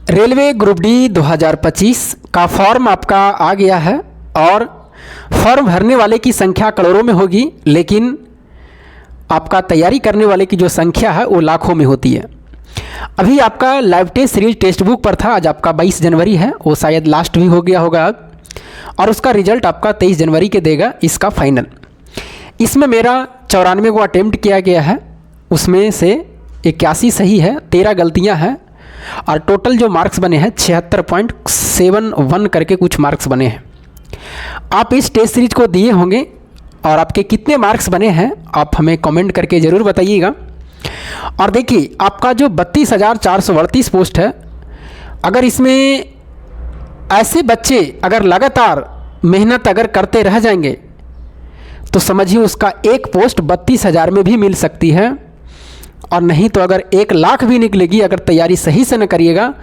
Railway group D 2025 का form आपका आ गया है और फॉर्म भरने वाले की संख्या करोड़ों में होगी, लेकिन आपका तैयारी करने वाले की जो संख्या है वो लाखों में होती है। अभी आपका live test series textbook पर था, आज आपका 22 जनवरी है, वो शायद लास्ट भी हो गया होगा अब, और उसका रिजल्ट आपका 23 जनवरी के देगा इसका फाइनल। इसमें मेरा 94 को अटेम्प्ट किया गया है, उसमें से 81 सही है, 13 गलतियां हैं और टोटल जो मार्क्स बने हैं 76.71 करके कुछ मार्क्स बने हैं। आप इस टेस्ट सीरीज को दिए होंगे और आपके कितने मार्क्स बने हैं आप हमें कमेंट करके ज़रूर बताइएगा। और देखिए आपका जो 32,438 पोस्ट है, अगर इसमें ऐसे बच्चे अगर लगातार मेहनत अगर करते रह जाएंगे तो समझिए उसका एक पोस्ट 32,000 में भी मिल सकती है, और नहीं तो अगर 1 लाख भी निकलेगी, अगर तैयारी सही से न करिएगा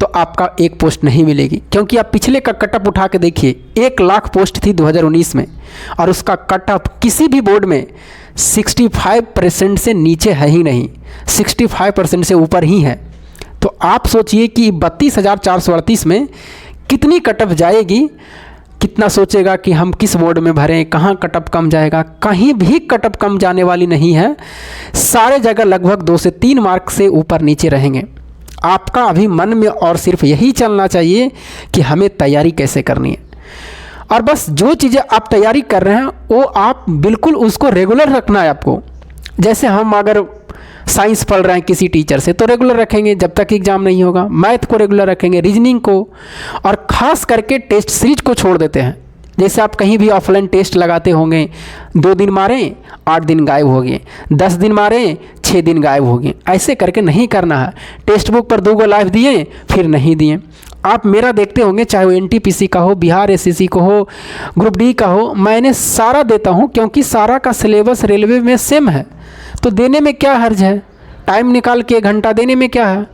तो आपका एक पोस्ट नहीं मिलेगी। क्योंकि आप पिछले का कटअप उठा के देखिए, 1 लाख पोस्ट थी 2019 में और उसका कटअप किसी भी बोर्ड में 65% से नीचे है ही नहीं, 65% से ऊपर ही है। तो आप सोचिए कि 32,438 में कितनी कटअप जाएगी, कितना सोचेगा कि हम किस बोर्ड में भरें, कहाँ कटअप कम जाएगा। कहीं भी कटअप कम जाने वाली नहीं है, सारे जगह लगभग 2 से 3 मार्क से ऊपर नीचे रहेंगे। आपका अभी मन में और सिर्फ यही चलना चाहिए कि हमें तैयारी कैसे करनी है, और बस जो चीज़ें आप तैयारी कर रहे हैं वो आप बिल्कुल उसको रेगुलर रखना है आपको। जैसे हम अगर साइंस पढ़ रहे हैं किसी टीचर से तो रेगुलर रखेंगे जब तक एग्ज़ाम नहीं होगा, मैथ को रेगुलर रखेंगे, रीजनिंग को, और ख़ास करके टेस्ट सीरीज को छोड़ देते हैं। जैसे आप कहीं भी ऑफलाइन टेस्ट लगाते होंगे, 2 दिन मारें 8 दिन गायब हो गए, 10 दिन मारें 6 दिन गायब हो गए, ऐसे करके नहीं करना है। टेक्स्ट बुक पर 2 गो लाइव दिए फिर नहीं दिए। आप मेरा देखते होंगे, चाहे वो NTPC का हो, बिहार SSC को हो, ग्रुप डी का हो, मैंने सारा देता हूँ क्योंकि सारा का सिलेबस रेलवे में सेम है। तो देने में क्या हर्ज है, टाइम निकाल के 1 घंटा देने में क्या है।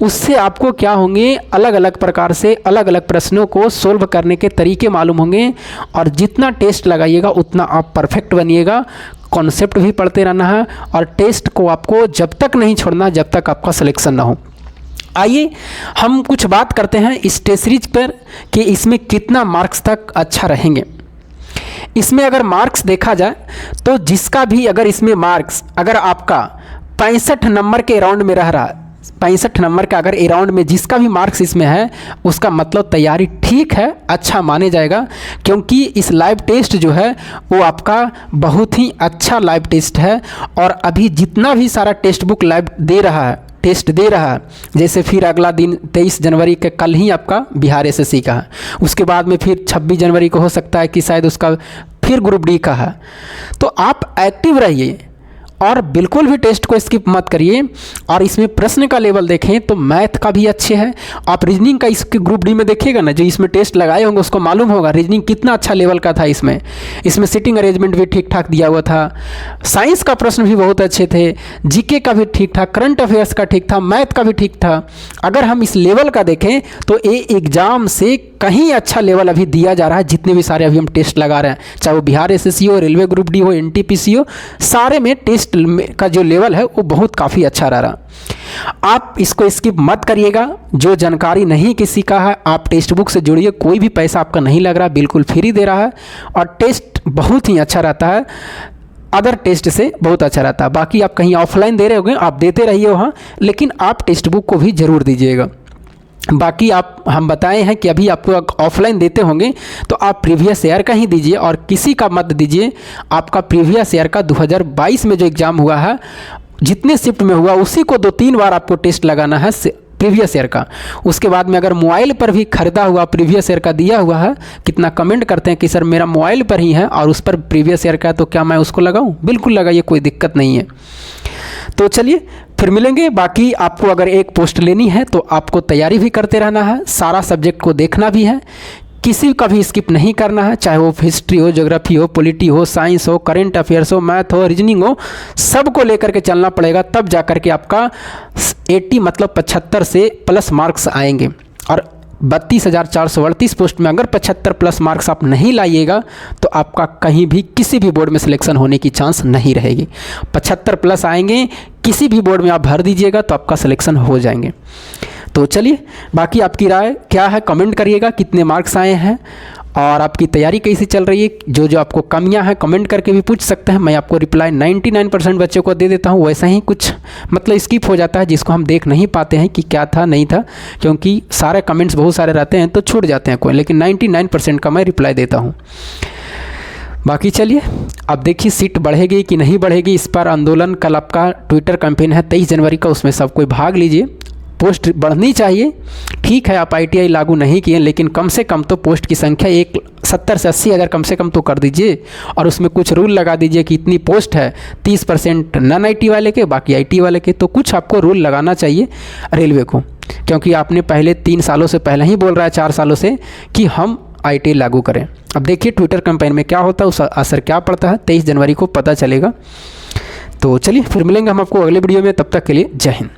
उससे आपको क्या होंगे, अलग अलग प्रकार से अलग अलग प्रश्नों को सोल्व करने के तरीके मालूम होंगे, और जितना टेस्ट लगाइएगा उतना आप परफेक्ट बनिएगा। कॉन्सेप्ट भी पढ़ते रहना है और टेस्ट को आपको जब तक नहीं छोड़ना जब तक आपका सिलेक्शन ना हो। आइए हम कुछ बात करते हैं इस टेस्ट सीरीज पर कि इसमें कितना मार्क्स तक अच्छा रहेंगे। इसमें अगर मार्क्स देखा जाए तो जिसका भी अगर इसमें मार्क्स अगर आपका 65 नंबर के अराउंड में रह रहा है, 65 नंबर का अगर अराउंड में जिसका भी मार्क्स इसमें है, उसका मतलब तैयारी ठीक है, अच्छा माने जाएगा। क्योंकि इस लाइव टेस्ट जो है वो आपका बहुत ही अच्छा लाइव टेस्ट है, और अभी जितना भी सारा टेक्स्ट बुक लाइव दे रहा है, टेस्ट दे रहा है, जैसे फिर अगला दिन 23 जनवरी के कल ही आपका बिहार SSC का है, उसके बाद में फिर 26 जनवरी को हो सकता है कि शायद उसका फिर ग्रुप डी का है। तो आप एक्टिव रहिए और बिल्कुल भी टेस्ट को स्किप मत करिए। और इसमें प्रश्न का लेवल देखें तो मैथ का भी अच्छे है। आप रीजनिंग का इसके ग्रुप डी में देखिएगा ना, जो इसमें टेस्ट लगाए होंगे उसको मालूम होगा रीजनिंग कितना अच्छा लेवल का था। इसमें सिटिंग अरेंजमेंट भी ठीक ठाक दिया हुआ था, साइंस का प्रश्न भी बहुत अच्छे थे, जीके का भी ठीक ठाक, करंट अफेयर्स का ठीक था, मैथ का भी ठीक था। अगर हम इस लेवल का देखें तो ये एग्ज़ाम से कहीं अच्छा लेवल अभी दिया जा रहा है। जितने भी सारे अभी हम टेस्ट लगा रहे हैं, चाहे वो बिहार SSC हो, रेलवे ग्रुप डी हो, NTPC हो, सारे में टेस्ट का जो लेवल है वो बहुत काफ़ी अच्छा रहा। आप इसको स्किप मत करिएगा। जो जानकारी नहीं किसी का है आप टेक्स्ट बुक से जुड़िए, कोई भी पैसा आपका नहीं लग रहा, बिल्कुल फ्री दे रहा है, और टेस्ट बहुत ही अच्छा रहता है, अदर टेस्ट से बहुत अच्छा रहता है। बाकी आप कहीं ऑफलाइन दे रहे होंगे, आप देते रहिए वहाँ, लेकिन आप टेक्स्ट बुक को भी ज़रूर दीजिएगा। बाकी आप हम बताए हैं कि अभी आपको ऑफलाइन देते होंगे तो आप प्रीवियस ईयर का ही दीजिए, और किसी का मत दीजिए। आपका प्रीवियस ईयर का 2022 में जो एग्ज़ाम हुआ है, जितने शिफ्ट में हुआ उसी को 2-3 बार आपको टेस्ट लगाना है प्रीवियस ईयर का। उसके बाद में अगर मोबाइल पर भी खरीदा हुआ प्रीवियस ईयर का दिया हुआ है, कितना कमेंट करते हैं कि सर मेरा मोबाइल पर ही है और उस पर प्रीवियस ईयर का है, तो क्या मैं उसको लगाऊं? बिल्कुल लगाइए, कोई दिक्कत नहीं है। तो चलिए फिर मिलेंगे। बाकी आपको अगर एक पोस्ट लेनी है तो आपको तैयारी भी करते रहना है, सारा सब्जेक्ट को देखना भी है, किसी का भी स्किप नहीं करना है, चाहे वो हिस्ट्री हो, ज्योग्राफी हो, पॉलिटी हो, साइंस हो, करंट अफेयर्स हो, मैथ हो, रीजनिंग हो, सबको लेकर के चलना पड़ेगा। तब जा कर के आपका 80 मतलब 75 से प्लस मार्क्स आएंगे। और 32,438 पोस्ट में अगर 75 प्लस मार्क्स आप नहीं लाइएगा तो आपका कहीं भी किसी भी बोर्ड में सिलेक्शन होने की चांस नहीं रहेगी। 75 प्लस आएंगे, किसी भी बोर्ड में आप भर दीजिएगा तो आपका सिलेक्शन हो जाएंगे। तो चलिए, बाकी आपकी राय क्या है कमेंट करिएगा, कितने मार्क्स आए हैं और आपकी तैयारी कैसी चल रही है। जो जो आपको कमियां हैं कमेंट करके भी पूछ सकते हैं, मैं आपको रिप्लाई 99% बच्चों को दे देता हूं। वैसा ही कुछ मतलब स्किप हो जाता है जिसको हम देख नहीं पाते हैं कि क्या था नहीं था, क्योंकि सारे कमेंट्स बहुत सारे रहते हैं तो छूट जाते हैं कोई, लेकिन 99% का मैं रिप्लाई देता हूँ। बाकी चलिए, अब देखिए सीट बढ़ेगी कि नहीं बढ़ेगी, इस पर आंदोलन कल आपका ट्विटर कैंपेन है 23 जनवरी का, उसमें सब कोई भाग लीजिए। पोस्ट बढ़नी चाहिए, ठीक है आप ITI लागू नहीं किए, लेकिन कम से कम तो पोस्ट की संख्या 70 से 80 हज़ार कम से कम तो कर दीजिए, और उसमें कुछ रूल लगा दीजिए कि इतनी पोस्ट है, 30% नॉन IT वाले के, बाकी IT वाले के। तो कुछ आपको रूल लगाना चाहिए रेलवे को, क्योंकि आपने पहले 3 सालों से पहले ही बोल रहा है 4 सालों से कि हम ITI लागू करें। अब देखिए ट्विटर कैंपेन में क्या होता है, उसका असर क्या पड़ता है, 23 जनवरी को पता चलेगा। तो चलिए फिर मिलेंगे हम आपको अगले वीडियो में, तब तक के लिए जय हिंद।